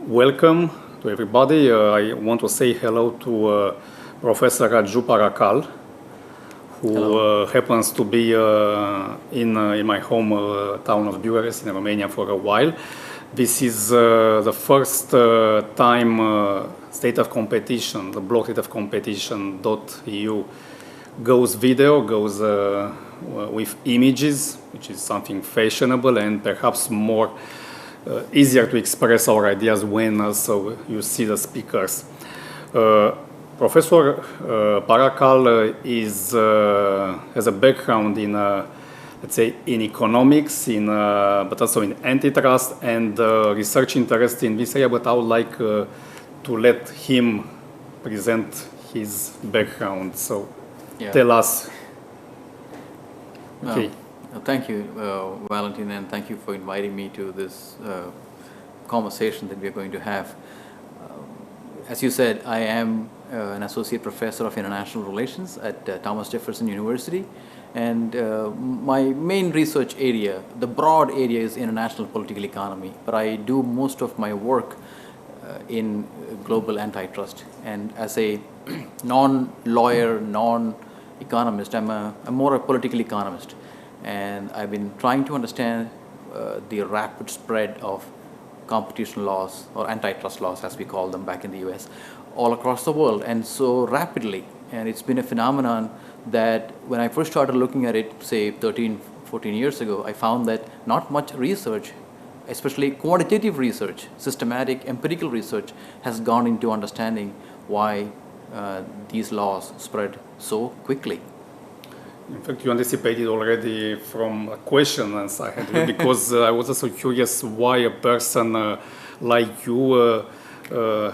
Welcome to everybody. I want to say hello to Professor Raju Parakkal, who happens to be in my home town of Bucharest in Romania for a while. This is the first time State of Competition, the blog State of Competition.eu goes video, goes with images, which is something fashionable and perhaps more easier to express our ideas when also you see the speakers. Professor Parakkal has a background in, let's say, in economics, but also in antitrust and research interest in this area. But I would like to let him present his background. So, tell us. Okay. Thank you, Valentin, and thank you for inviting me to this conversation that we are going to have. As you said, I am an associate professor of international relations at Thomas Jefferson University, and my main research area, the broad area, is international political economy, but I do most of my work in global antitrust. And as a non-lawyer, non-economist, I'm more a political economist. And I've been trying to understand the rapid spread of competition laws, or antitrust laws as we call them back in the US, all across the world, and so rapidly. And it's been a phenomenon that when I first started looking at it, say 13, 14 years ago, I found that not much research, especially quantitative research, systematic, empirical research, has gone into understanding why these laws spread so quickly. In fact, you anticipated already from a question I had, because I was also curious why a person like you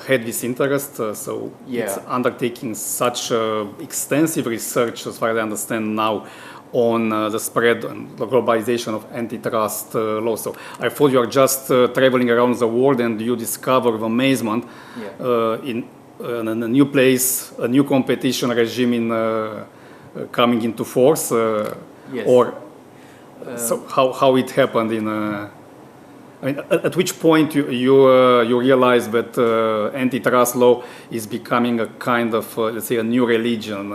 had this interest. It's undertaking such extensive research, as far as I understand now, on the spread and the globalization of antitrust law. So I thought you are just traveling around the world and you discover with amazement in a new place, a new competition regime in coming into force, or so how it happened in. I mean, at which point you realize that antitrust law is becoming a kind of let's say a new religion.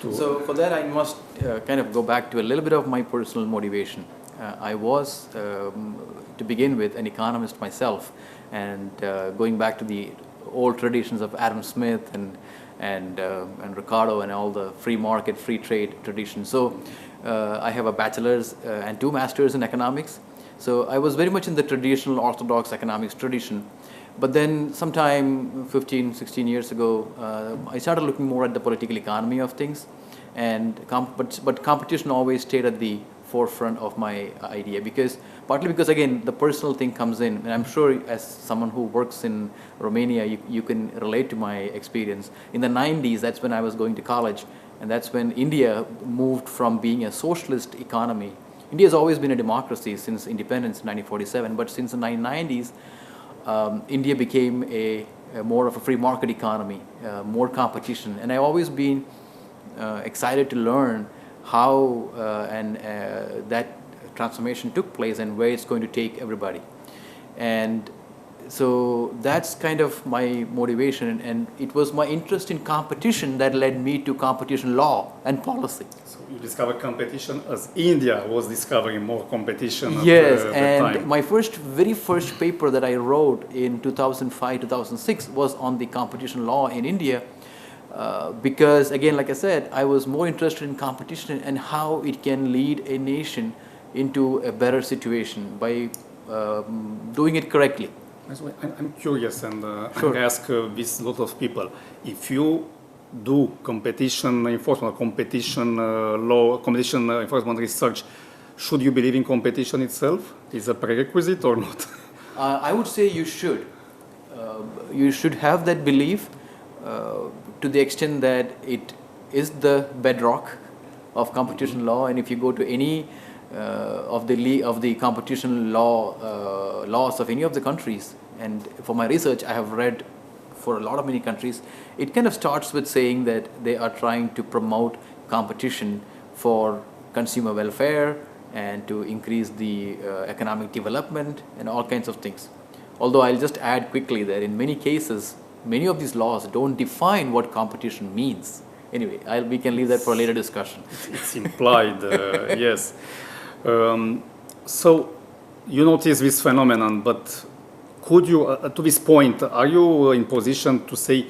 So for that I must kind of go back to a little bit of my personal motivation. I was to begin with an economist myself, and going back to the old traditions of Adam Smith and Ricardo and all the free market, free trade tradition. So I have a bachelor's and 2 masters in economics. So I was very much in the traditional orthodox economics tradition. But then sometime 15, 16 years ago, I started looking more at the political economy of things. And but competition always stayed at the forefront of my idea, partly because again the personal thing comes in, and I'm sure as someone who works in Romania you can relate to my experience. In the 90s, that's when I was going to college, and that's when India moved from being a socialist economy. India has always been a democracy since independence in 1947, but since the 1990s India became a more of a free market economy, more competition, and I've always been excited to learn how that transformation took place and where it's going to take everybody. And so that's kind of my motivation, and it was my interest in competition that led me to competition law and policy. So you discovered competition as India was discovering more competition at the time. And my very first paper that I wrote in 2005-2006 was on the competition law in India. Because again, like I said, I was more interested in competition and how it can lead a nation into a better situation by doing it correctly. I'm curious, and I ask this a lot of people. If you do competition enforcement, competition law, competition enforcement research, should you believe in competition itself? Is a prerequisite or not? I would say you should. You should have that belief. To the extent that it is the bedrock of competition law, and if you go to any of the competition laws of any of the countries, and for my research I have read for a lot of many countries, it kind of starts with saying that they are trying to promote competition for consumer welfare and to increase the economic development and all kinds of things. Although I'll just add quickly that in many cases, many of these laws don't define what competition means. Anyway, we can leave that for a later discussion. It's implied, yes. So you notice this phenomenon, but could you, to this point, are you in position to say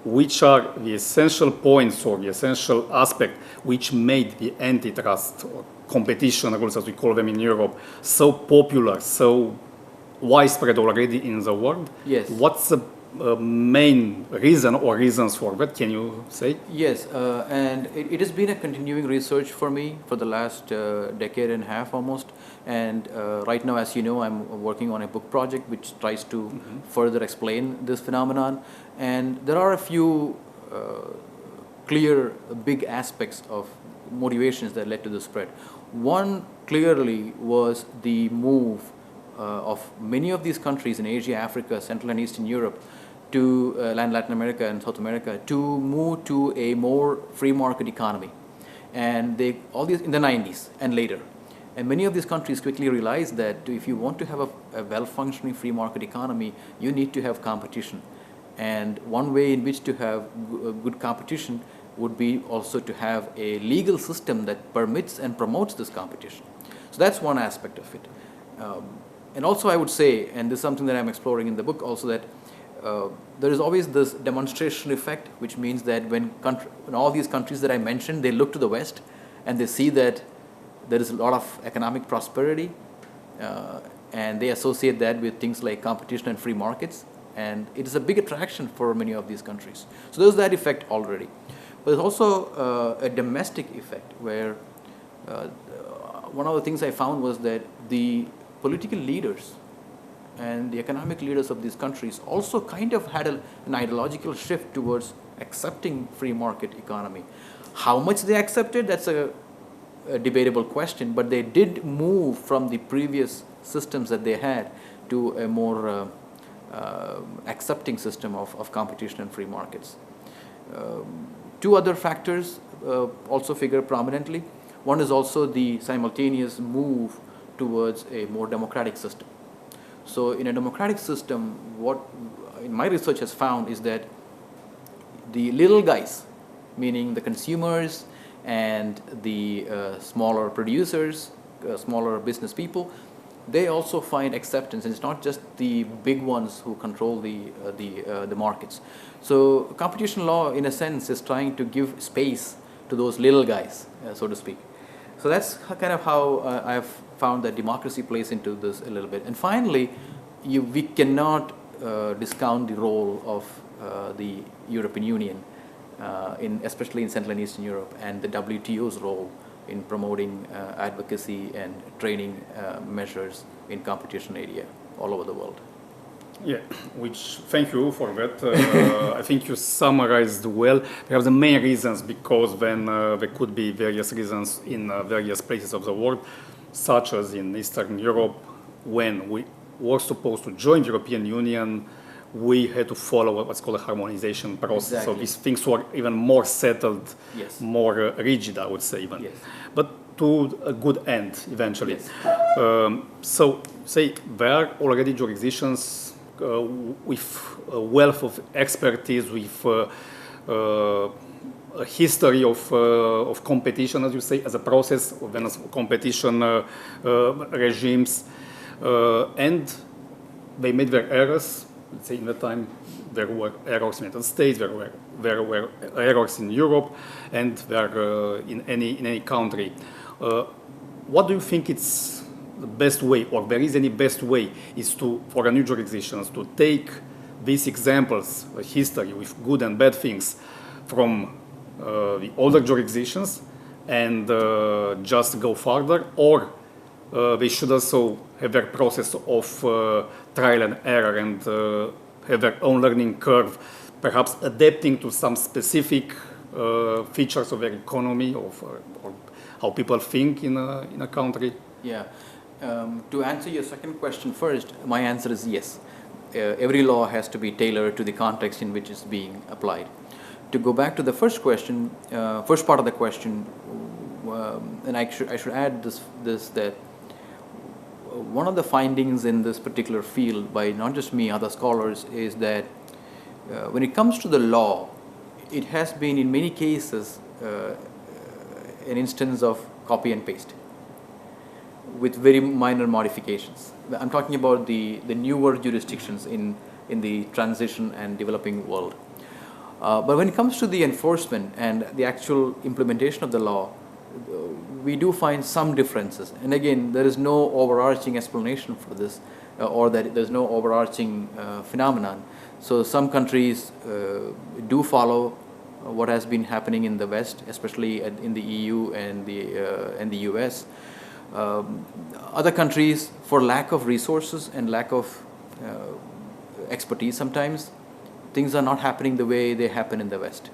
which are the essential points or the essential aspect which made the antitrust or competition rules, as we call them in Europe, so popular, so widespread already in the world? Yes. What's the main reason or reasons for that? Can you say? Yes, and it has been a continuing research for me for the last decade and a half almost. And right now, as you know, I'm working on a book project which tries to further explain this phenomenon. And there are a few clear, big aspects of motivations that led to the spread. One clearly was the move of many of these countries in Asia, Africa, Central and Eastern Europe, to Latin America and South America, to move to a more free market economy. And all these in the 90s and later. And many of these countries quickly realized that if you want to have a well-functioning free market economy, you need to have competition. And one way in which to have good competition would be also to have a legal system that permits and promotes this competition. So that's one aspect of it. And also I would say, and this is something that I'm exploring in the book also, that there is always this demonstration effect, which means that when all these countries that I mentioned, they look to the West and they see that there is a lot of economic prosperity, and they associate that with things like competition and free markets, and it is a big attraction for many of these countries. So there's that effect already. But there's also a domestic effect where one of the things I found was that the political leaders and the economic leaders of these countries also kind of had an ideological shift towards accepting free market economy. How much they accepted, that's a debatable question, but they did move from the previous systems that they had to a more accepting system of competition and free markets. Two other factors also figure prominently. One is also the simultaneous move towards a more democratic system. So in a democratic system, what in my research has found is that the little guys, meaning the consumers and the smaller producers, smaller business people, they also find acceptance. And it's not just the big ones who control the markets. So competition law, in a sense, is trying to give space to those little guys, so to speak. So that's kind of how I've found that democracy plays into this a little bit. And finally, we cannot discount the role of the European Union, especially in Central and Eastern Europe, and the WTO's role in promoting advocacy and training measures in competition area all over the world. Yeah, thank you for that. I think you summarized well. Perhaps the main reasons, because then there could be various reasons in various places of the world, such as in Eastern Europe, when we were supposed to join the European Union, we had to follow what's called a harmonization process. Exactly. So these things were even more settled, yes, more rigid, I would say even. Yes. But to a good end, eventually. Yes. So, say, there are already jurisdictions with a wealth of expertise, with a history of competition, as you say, as a process of competition regimes, and they made their errors. Let's say in that time there were errors in the United States, there were errors in Europe, and there in any country. What do you think it's the best way, or there is any best way, is for a new jurisdictions to take these examples, the history with good and bad things from the older jurisdictions and just go further, or they should also have their process of trial and error and have their own learning curve, perhaps adapting to some specific features of their economy or how people think in a country? Yeah. To answer your second question first, my answer is yes. Every law has to be tailored to the context in which it's being applied. To go back to the first question, first part of the question, and I should add this that one of the findings in this particular field by not just me, other scholars, is that when it comes to the law, it has been in many cases an instance of copy and paste with very minor modifications. I'm talking about the newer jurisdictions in the transition and developing world. But when it comes to the enforcement and the actual implementation of the law, we do find some differences. And again, there is no overarching explanation for this, or that there's no overarching phenomenon. So some countries do follow what has been happening in the West, especially in the EU and the US. Other countries, for lack of resources and lack of expertise sometimes, things are not happening the way they happen in the West.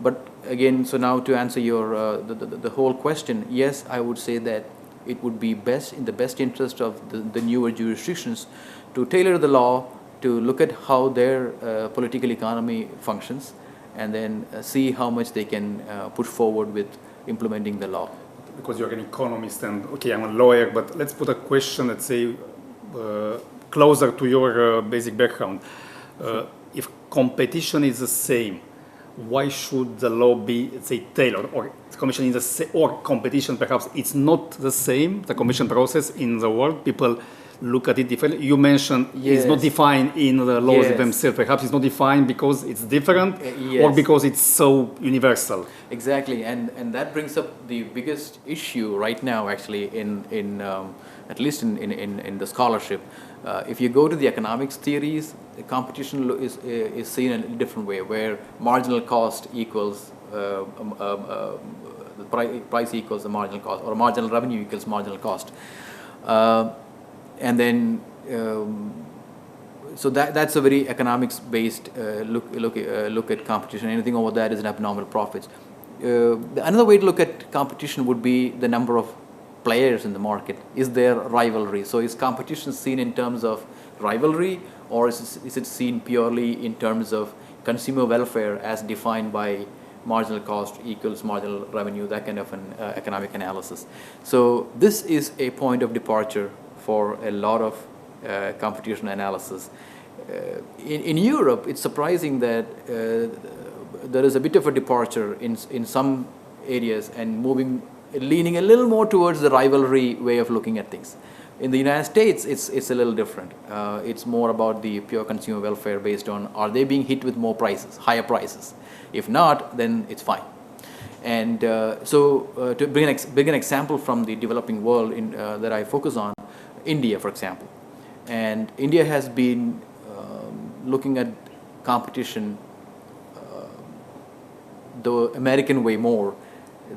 But again, so now to answer your the whole question, yes, I would say that it would be best, in the best interest of the newer jurisdictions, to tailor the law to look at how their political economy functions, and then see how much they can push forward with implementing the law. Because you're an economist and, okay, I'm a lawyer, but let's put a question, let's say, closer to your basic background. If competition is the same, why should the law be, let's say, tailored? Or commission is the same, or competition perhaps it's not the same, the commission process in the world, people look at it differently. You mentioned yes. It's not defined in the laws yes. themselves. Perhaps it's not defined because it's different, yes. or because it's so universal. Exactly, and that brings up the biggest issue right now, actually, in at least in the scholarship. If you go to the economics theories, the competition is seen in a different way, where marginal cost equals the price equals the marginal cost, or marginal revenue equals marginal cost. And then, so that's a very economics-based look at competition. Anything over that is an abnormal profits. Another way to look at competition would be the number of players in the market. Is there rivalry? So is competition seen in terms of rivalry, or is it seen purely in terms of consumer welfare as defined by marginal cost equals marginal revenue, that kind of an economic analysis? So this is a point of departure for a lot of competition analysis. In Europe, it's surprising that there is a bit of a departure in some areas, and leaning a little more towards the rivalry way of looking at things. In the United States, it's a little different. It's more about the pure consumer welfare based on, are they being hit with more prices, higher prices? If not, then it's fine. And so to bring an example from the developing world that I focus on, India, for example. And India has been looking at competition the American way more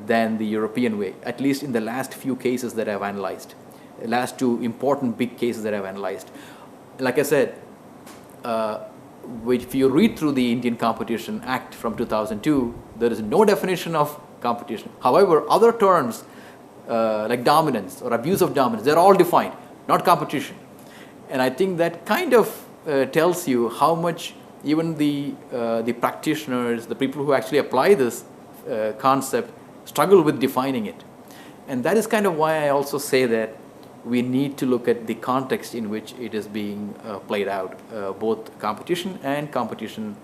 than the European way, at least in the last few cases that I've analyzed, the last two important big cases that I've analyzed. Like I said, if you read through the Indian Competition Act from 2002, there is no definition of competition. However, other terms like dominance or abuse of dominance, they're all defined, not competition. And I think that kind of tells you how much even the practitioners, the people who actually apply this concept, struggle with defining it. And that is kind of why I also say that we need to look at the context in which it is being played out, both competition and competition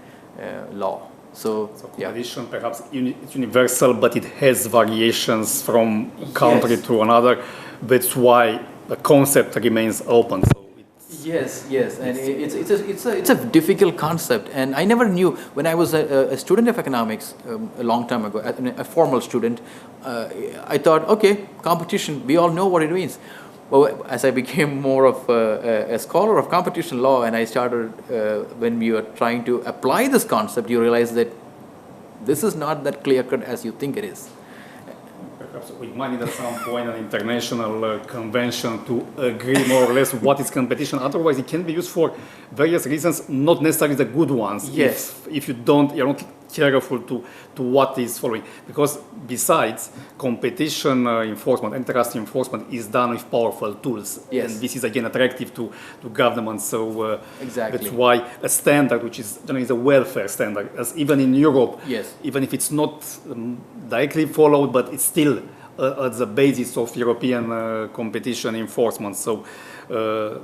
law. So competition, perhaps it's universal, but it has variations from country yes. to another. That's why the concept remains open. So yes, and it's a difficult concept, and I never knew when I was a student of economics a long time ago, a formal student. I thought, okay, competition, we all know what it means. Well, as I became more of a scholar of competition law, and I started when we were trying to apply this concept, you realize that this is not that clear-cut as you think it is. Perhaps we might need at some point an international convention to agree more or less what is competition. Otherwise, it can be used for various reasons, not necessarily the good ones. Yes. If you're not careful to what is following. Because besides, competition enforcement, antitrust enforcement is done with powerful tools. Yes. And this is again attractive to governments. So exactly. That's why a standard, which is generally the welfare standard, as even in Europe, yes. even if it's not directly followed, but it's still at the basis of European competition enforcement. So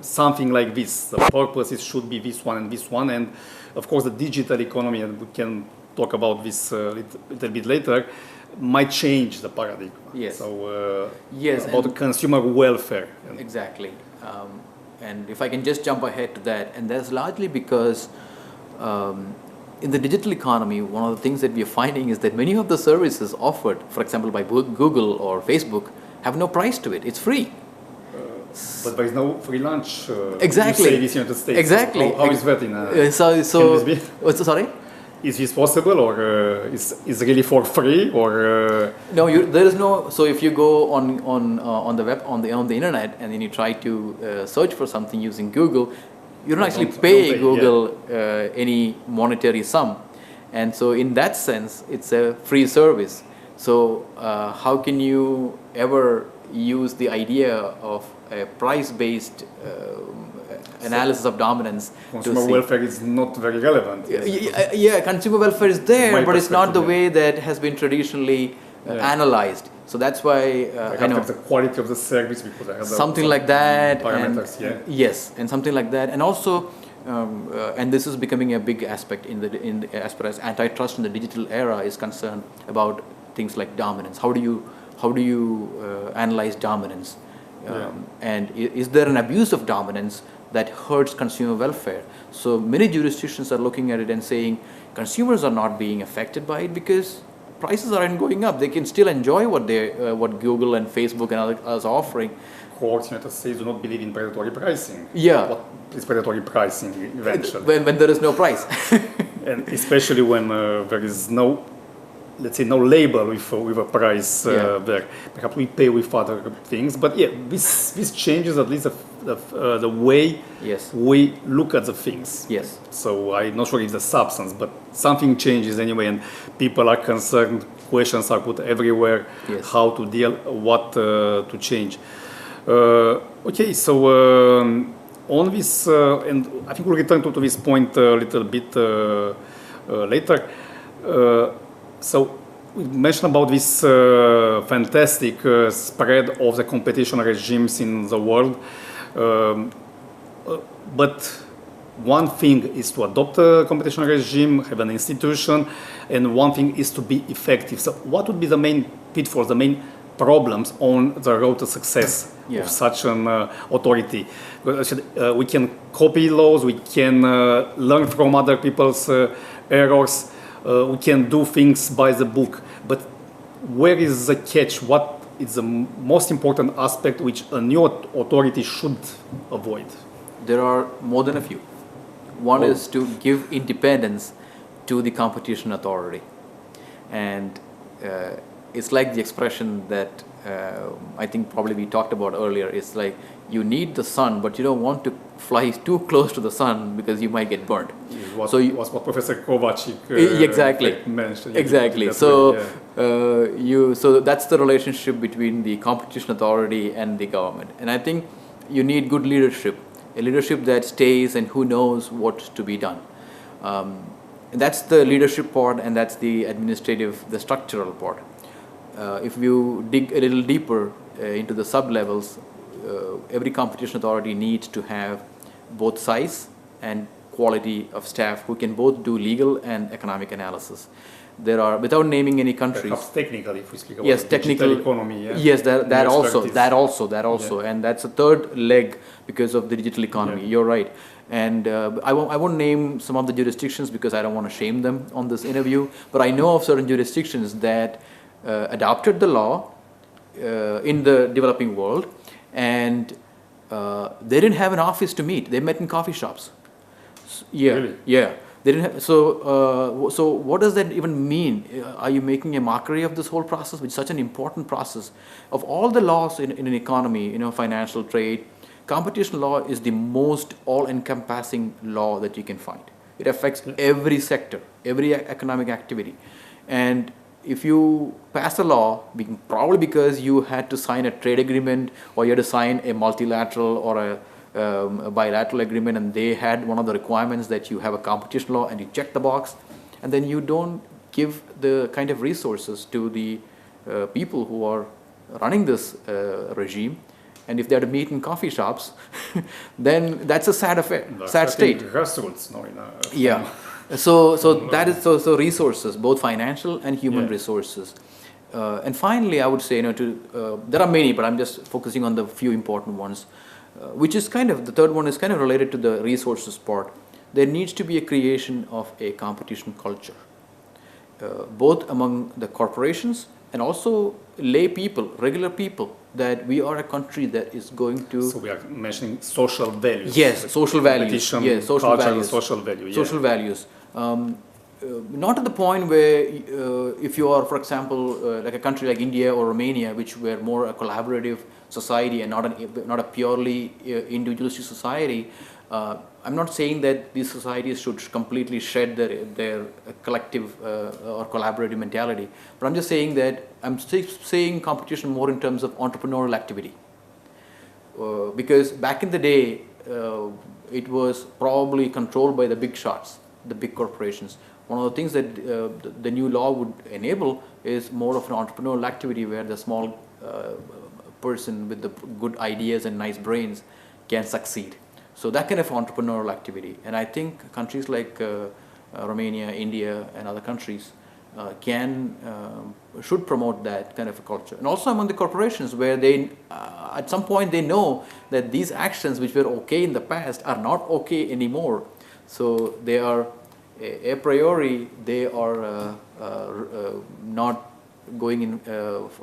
something like this, the purposes should be this one, and of course the digital economy, and we can talk about this a little bit later, might change the paradigm. Yes. So yes, about the consumer welfare. Exactly. And if I can just jump ahead to that, and that's largely because in the digital economy, one of the things that we are finding is that many of the services offered, for example, by Google or Facebook, have no price to it. It's free. But there is no free lunch. Exactly. You say this in the United States. Exactly. How is that in? So can this be? Sorry. Is this possible, or is really for free, or? No, there is no. So if you go on the web on the internet and then you try to search for something using Google, you don't actually pay Google any monetary sum, and so in that sense, it's a free service. So how can you ever use the idea of a price-based analysis of dominance? Consumer welfare is not very relevant. Yeah, consumer welfare is there, but it's not the way that has been traditionally analyzed. So that's why I know the quality of the service, because I have something like that. Parameters, Yes, and something like that, and also, and this is becoming a big aspect in as far as antitrust in the digital era is concerned, about things like dominance. How do you analyze dominance? And is there an abuse of dominance that hurts consumer welfare? So many jurisdictions are looking at it and saying consumers are not being affected by it because prices aren't going up. They can still enjoy what Google and Facebook and others are offering. Courts in the United States do not believe in predatory pricing. Yeah. What is predatory pricing eventually? When there is no price. And especially when there is no, let's say, no label with a price there. Perhaps we pay with other things, but this changes at least the way we look at the things. Yes. So I'm not sure if the substance, but something changes anyway, and people are concerned. Questions are put everywhere. Yes. How to deal, what to change. Okay, so on this, and I think we'll return to this point a little bit later. So we mentioned about this fantastic spread of the competition regimes in the world, but one thing is to adopt a competition regime, have an institution, and one thing is to be effective. So what would be the main pitfalls, the main problems on the road to success of such an authority? We can copy laws, we can learn from other people's errors, we can do things by the book, but where is the catch? What is the most important aspect which a new authority should avoid? There are more than a few. One is to give independence to the competition authority, and it's like the expression that I think probably we talked about earlier. It's like you need the sun, but you don't want to fly too close to the sun because you might get burnt. Was what Professor Kovacic mentioned. Exactly. So so that's the relationship between the competition authority and the government. And I think you need good leadership, a leadership that stays and who knows what to be done. And that's the leadership part, and that's the administrative, the structural part. If you dig a little deeper into the sub-levels, every competition authority needs to have both size and quality of staff who can both do legal and economic analysis. There are, without naming any countries. Perhaps technically, if we speak about technical economy. Yes, that also, and that's a third leg because of the digital economy. You're right. And I won't name some of the jurisdictions because I don't want to shame them on this interview, but I know of certain jurisdictions that adopted the law in the developing world, and they didn't have an office to meet. They met in coffee shops. Really? Yeah. They didn't have, so what does that even mean? Are you making a mockery of this whole process, which is such an important process? Of all the laws in an economy, financial, trade, competition law is the most all-encompassing law that you can find. It affects every sector, every economic activity. And if you pass a law, probably because you had to sign a trade agreement, or you had to sign a multilateral or a bilateral agreement, and they had one of the requirements that you have a competition law, and you check the box, and then you don't give the kind of resources to the people who are running this regime, and if they had to meet in coffee shops, then that's a sad affair, sad state. Grassroots, no, Yeah. So that is so resources, both financial and human resources. And finally, I would say, there are many, but I'm just focusing on the few important ones, which is the third one is kind of related to the resources part. There needs to be a creation of a competition culture, both among the corporations and also lay people, regular people, that we are a country that is going to... So we are mentioning social values. Yes, social values. Yes, social culture values. And social value. Yeah. Social values. Not to the point where if you are, for example, like a country like India or Romania, which were more a collaborative society and not a purely individualistic society, I'm not saying that these societies should completely shed their collective or collaborative mentality, but I'm just saying that I'm saying competition more in terms of entrepreneurial activity. Because back in the day, it was probably controlled by the big shots, the big corporations. One of the things that the new law would enable is more of an entrepreneurial activity where the small person with the good ideas and nice brains can succeed. So that kind of entrepreneurial activity. And I think countries like Romania, India, and other countries should promote that kind of a culture. And also among the corporations, where they, at some point they know that these actions which were okay in the past are not okay anymore. So they are, a priori, they are not going in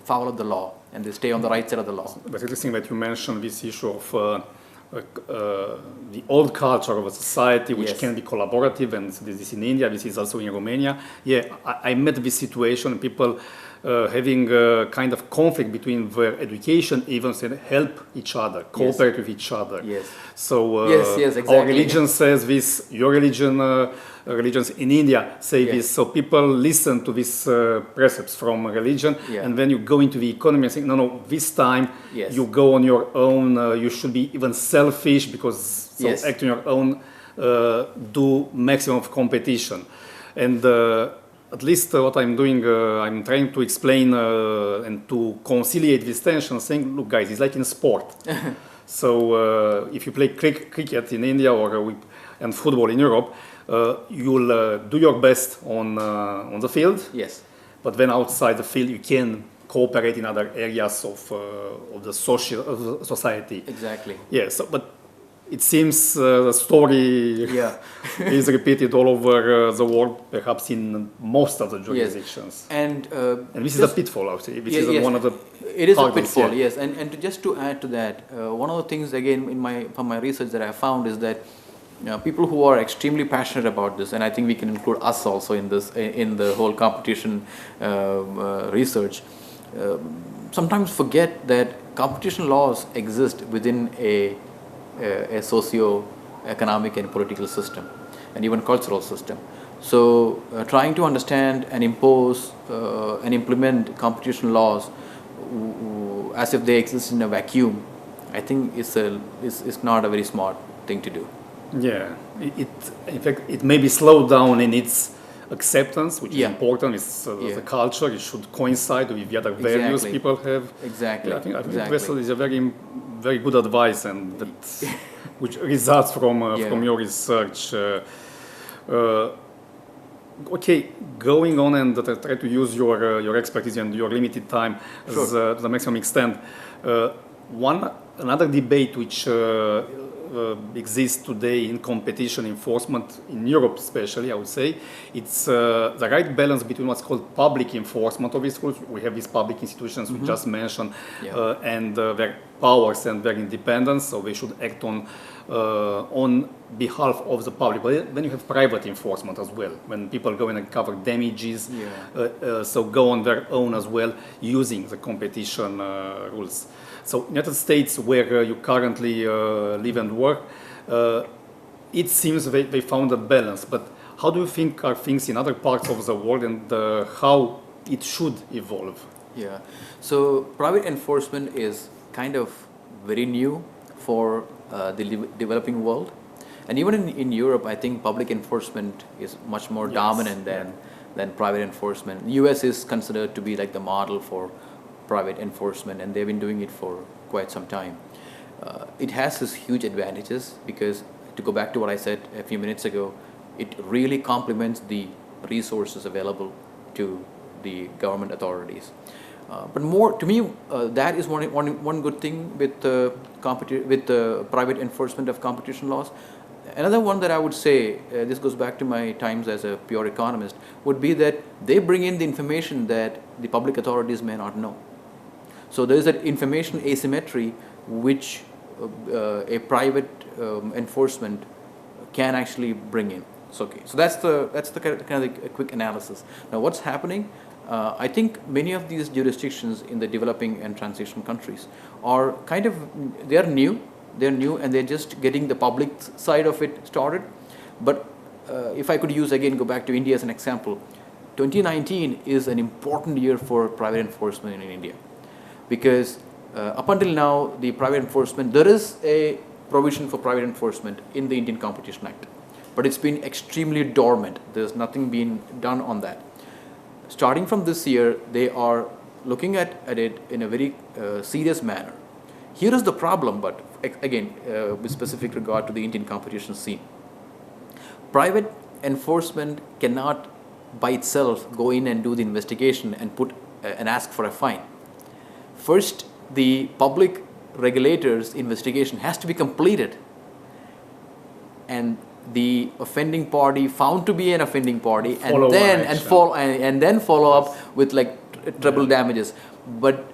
foul of the law, and they stay on the right side of the law. But interesting that you mentioned this issue of the old culture of a society which can be collaborative, and this is in India, this is also in Romania. Yeah, I met this situation, people having a kind of conflict between their education even and help each other, cooperate with each other. Yes. So exactly. Our religion says this, your religion, religions in India say this, so people listen to these precepts from religion, and when you go into the economy and think, no, this time you go on your own, you should be even selfish because act on your own, do maximum of competition. And at least what I'm doing, I'm trying to explain and to conciliate this tension, saying, look guys, it's like in sport. So if you play cricket in India and football in Europe, you'll do your best on the field. Yes. But then outside the field, you can cooperate in other areas of the society. Exactly. Yeah. So, but it seems the story is repeated all over the world, perhaps in most of the jurisdictions. And this is a pitfall, I would say. This is one of the It is a pitfall, yes. And just to add to that, one of the things, again, from my research that I found is that people who are extremely passionate about this, and I think we can include us also in this, in the whole competition research, sometimes forget that competition laws exist within a socio-economic and political system, and even cultural system. So trying to understand and impose and implement competition laws as if they exist in a vacuum, I think is not a very smart thing to do. Yeah, in fact, it may be slowed down in its acceptance, which is important. It's the culture. It should coincide with the other values people have. Exactly. Yeah, I think this is a very, very good advice, and that which results from your research. Okay, going on and try to use your expertise and your limited time to the maximum extent. Another debate which exists today in competition enforcement in Europe, especially, I would say, it's the right balance between what's called public enforcement of these rules. We have these public institutions we just mentioned, and their powers and their independence, so they should act on behalf of the public. But then you have private enforcement as well, when people go in and cover damages, so go on their own as well, using the competition rules. So in the United States, where you currently live and work, it seems they found a balance. But how do you think are things in other parts of the world, and how it should evolve? Yeah, so private enforcement is kind of very new for the developing world. And even in Europe, I think public enforcement is much more dominant than private enforcement. The US is considered to be like the model for private enforcement, and they've been doing it for quite some time. It has this huge advantages because, to go back to what I said a few minutes ago, it really complements the resources available to the government authorities. But more to me, that is one good thing with the private enforcement of competition laws. Another one that I would say, this goes back to my times as a pure economist, would be that they bring in the information that the public authorities may not know. So there is that information asymmetry which a private enforcement can actually bring in. So, okay, so that's the kind of a quick analysis. Now, what's happening? I think many of these jurisdictions in the developing and transition countries are they're new, and they're just getting the public side of it started. But if I could go back to India as an example, 2019 is an important year for private enforcement in India, because up until now, the private enforcement, there is a provision for private enforcement in the Indian Competition Act, but it's been extremely dormant. There's nothing being done on that. Starting from this year, they are looking at it in a very serious manner. Here is the problem, but again, with specific regard to the Indian competition scene. Private enforcement cannot by itself go in and do the investigation and and ask for a fine. First, the public regulator's investigation has to be completed, and the offending party found to be an offending party, and then follow up with like treble damages. But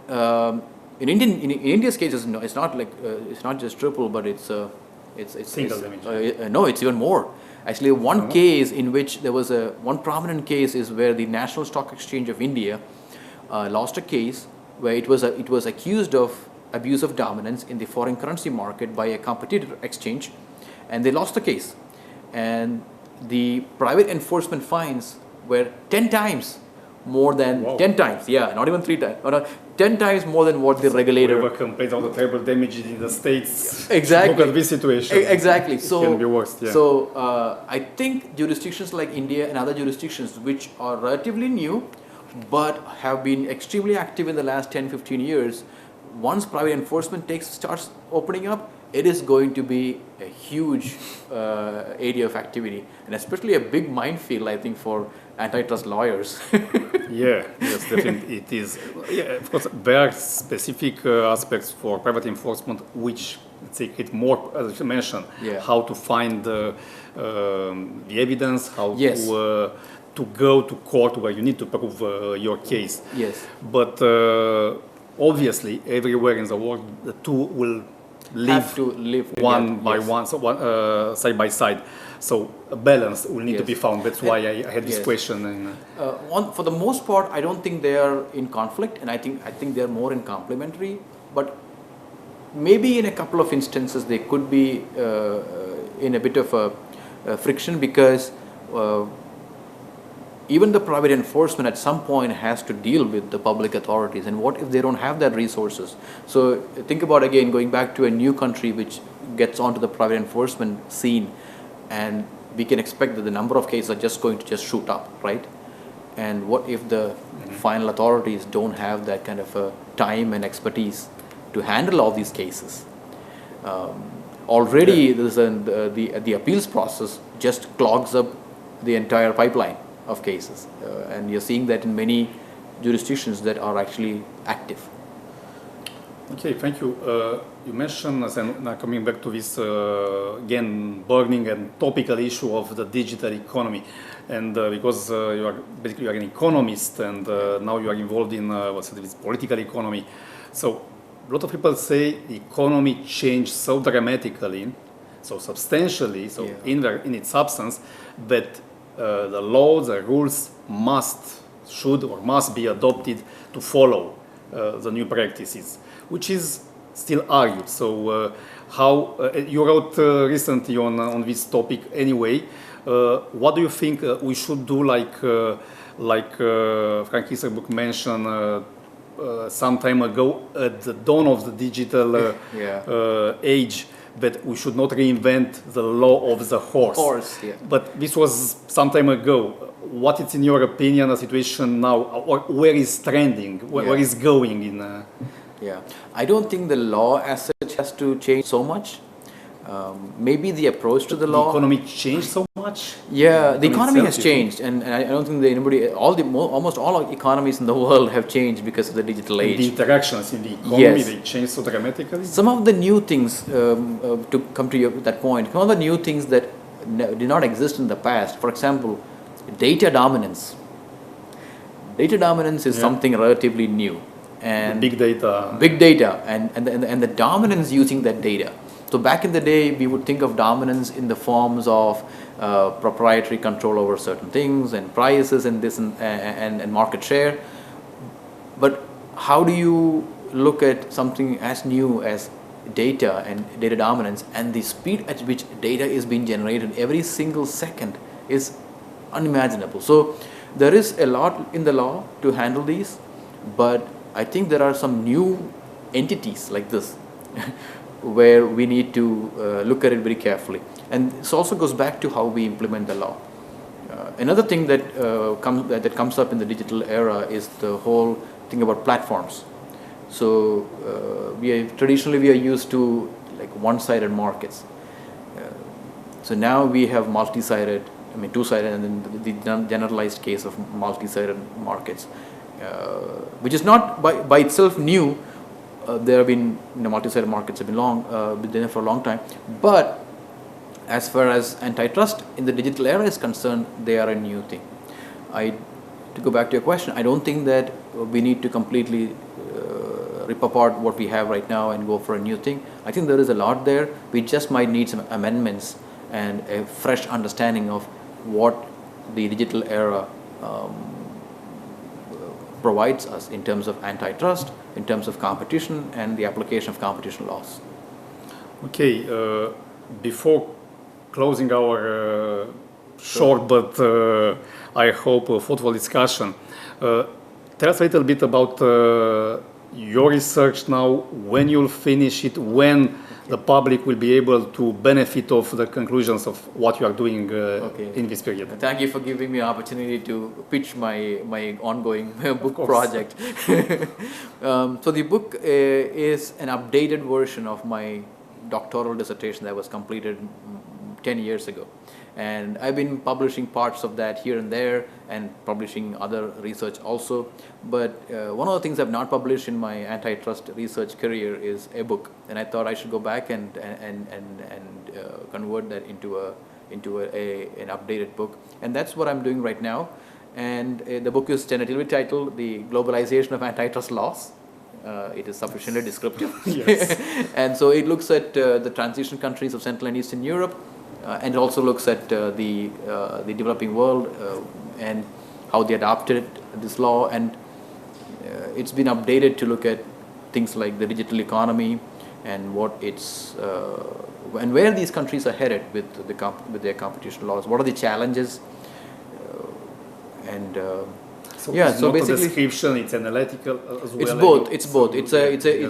in India's case, it's not just triple, but it's single damage. No, it's even more. Actually, one case in which there was one prominent case is where the National Stock Exchange of India lost a case where it was accused of abuse of dominance in the foreign currency market by a competitor exchange, and they lost the case. And the private enforcement fines were 10 times more than 10 times, not even 3 times, 10 times more than what the regulator. Whoever complains on the treble damages in the States. Exactly. Look at this situation. Exactly. So, it can be worse. Yeah. So I think jurisdictions like India and other jurisdictions which are relatively new but have been extremely active in the last 10-15 years, once private enforcement starts opening up, it is going to be a huge area of activity, and especially a big minefield, I think, for antitrust lawyers. Yes, definitely it is. Yeah, of course, there are specific aspects for private enforcement which, let's say, it more, as you mentioned, how to find the evidence, how to go to court where you need to prove your case. Yes. But obviously, everywhere in the world, the two will live one by one, so side by side. So a balance will need to be found. That's why I had this question. And for the most part, I don't think they are in conflict, and I think they are more in complementary. But maybe in a couple of instances they could be in a bit of a friction, because even the private enforcement at some point has to deal with the public authorities, and what if they don't have that resources? So think about, again, going back to a new country which gets onto the private enforcement scene, and we can expect that the number of cases are just going to shoot up, right? And what if the final authorities don't have that kind of time and expertise to handle all these cases? Already the appeals process just clogs up the entire pipeline of cases, and you're seeing that in many jurisdictions that are actually active. Okay, thank you. You mentioned, now coming back to this again burning and topical issue of the digital economy, and because you are an economist, and now you are involved in this political economy. So a lot of people say the economy changed so dramatically, so substantially, so in its substance, that the laws, the rules should be adopted to follow the new practices, which is still argued. So how you wrote recently on this topic anyway. What do you think we should do, like Frank Isserbook mentioned some time ago, at the dawn of the digital age, that we should not reinvent the law of the horse. Yeah. But this was some time ago. What is, in your opinion, the situation now? Or where is trending? Where is going in? Yeah, I don't think the law as such has to change so much. Maybe the approach to the law. The economy changed so much. Yeah, the economy has changed, and I don't think that anybody, almost all economies in the world have changed because of the digital age. The interactions in the economy, they changed so dramatically. Some of the new things, to come to that point, some of the new things that did not exist in the past. For example, data dominance. Data dominance is something relatively new, and big data. Big data, and the dominance using that data. So back in the day, we would think of dominance in the forms of proprietary control over certain things and prices and this and market share. But how do you look at something as new as data and data dominance, and the speed at which data is being generated every single second is unimaginable. So there is a lot in the law to handle these, but I think there are some new entities like this where we need to look at it very carefully. And this also goes back to how we implement the law. Another thing that comes up in the digital era is the whole thing about platforms. So traditionally we are used to like one-sided markets. So now we have multi-sided, two-sided, and then the generalized case of multi-sided markets, which is not by itself new. There have been multi-sided markets have been there for a long time, but as far as antitrust in the digital era is concerned, they are a new thing. To go back to your question, I don't think that we need to completely rip apart what we have right now and go for a new thing. I think there is a lot there. We just might need some amendments and a fresh understanding of what the digital era provides us in terms of antitrust, in terms of competition, and the application of competition laws. Okay, before closing our short but I hope thoughtful discussion, tell us a little bit about your research now, when you'll finish it, when the public will be able to benefit of the conclusions of what you are doing in this period. Thank you for giving me an opportunity to pitch my ongoing book project. So the book is an updated version of my doctoral dissertation that was completed 10 years ago. And I've been publishing parts of that here and there and publishing other research also. But one of the things I've not published in my antitrust research career is a book. And I thought I should go back and convert that into an updated book. And that's what I'm doing right now. And the book is tentatively titled The Globalization of Antitrust Laws. It is sufficiently descriptive. Yes. And so it looks at the transition countries of Central and Eastern Europe. And it also looks at the developing world and how they adopted this law, and it's been updated to look at things like the digital economy and what it's and where these countries are headed with their competition laws. What are the challenges? So it's not basically a description; it's analytical as well. It's both. It's both. It's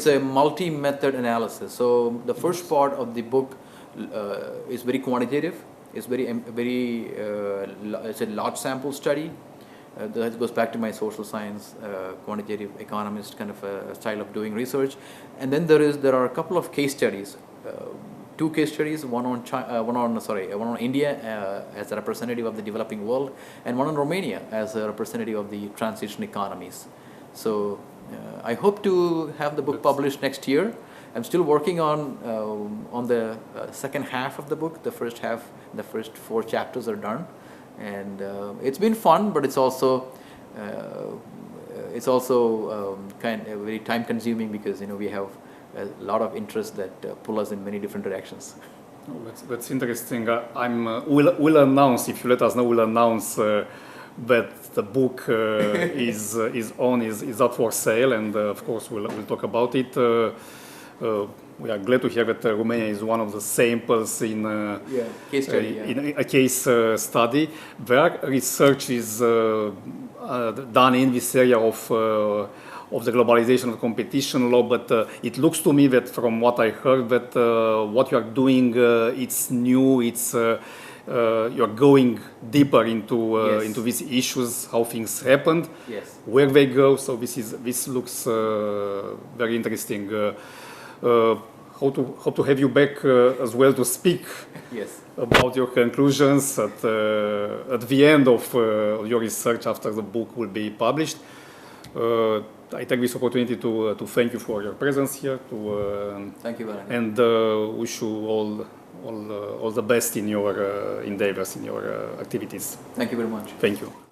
a multi-method analysis. So the first part of the book is very quantitative. It's it's a large sample study. That goes back to my social science, quantitative economist kind of style of doing research. And then there are a couple of case studies, two case studies, one on India as a representative of the developing world, and one on Romania as a representative of the transition economies. So I hope to have the book published next year. I'm still working on the second half of the book. The first 4 chapters are done, and it's been fun, but it's also kind of very time consuming because we have a lot of interests that pull us in many different directions. Oh, that's interesting. We'll announce, if you let us know, we'll announce that the book is up for sale, and of course we'll talk about it. We are glad to hear that Romania is one of the samples in case study, in a case study. Where research is done in this area of the globalization of competition law, but it looks to me that from what I heard that what you are doing, it's new, it's you're going deeper into these issues, how things happened, where they go. So this looks very interesting. Hope to have you back as well to speak about your conclusions at the end of your research after the book will be published. I take this opportunity to thank you for your presence here. Thank you, Valentin. And wish you all the best in your endeavors, in your activities. Thank you very much. Thank you.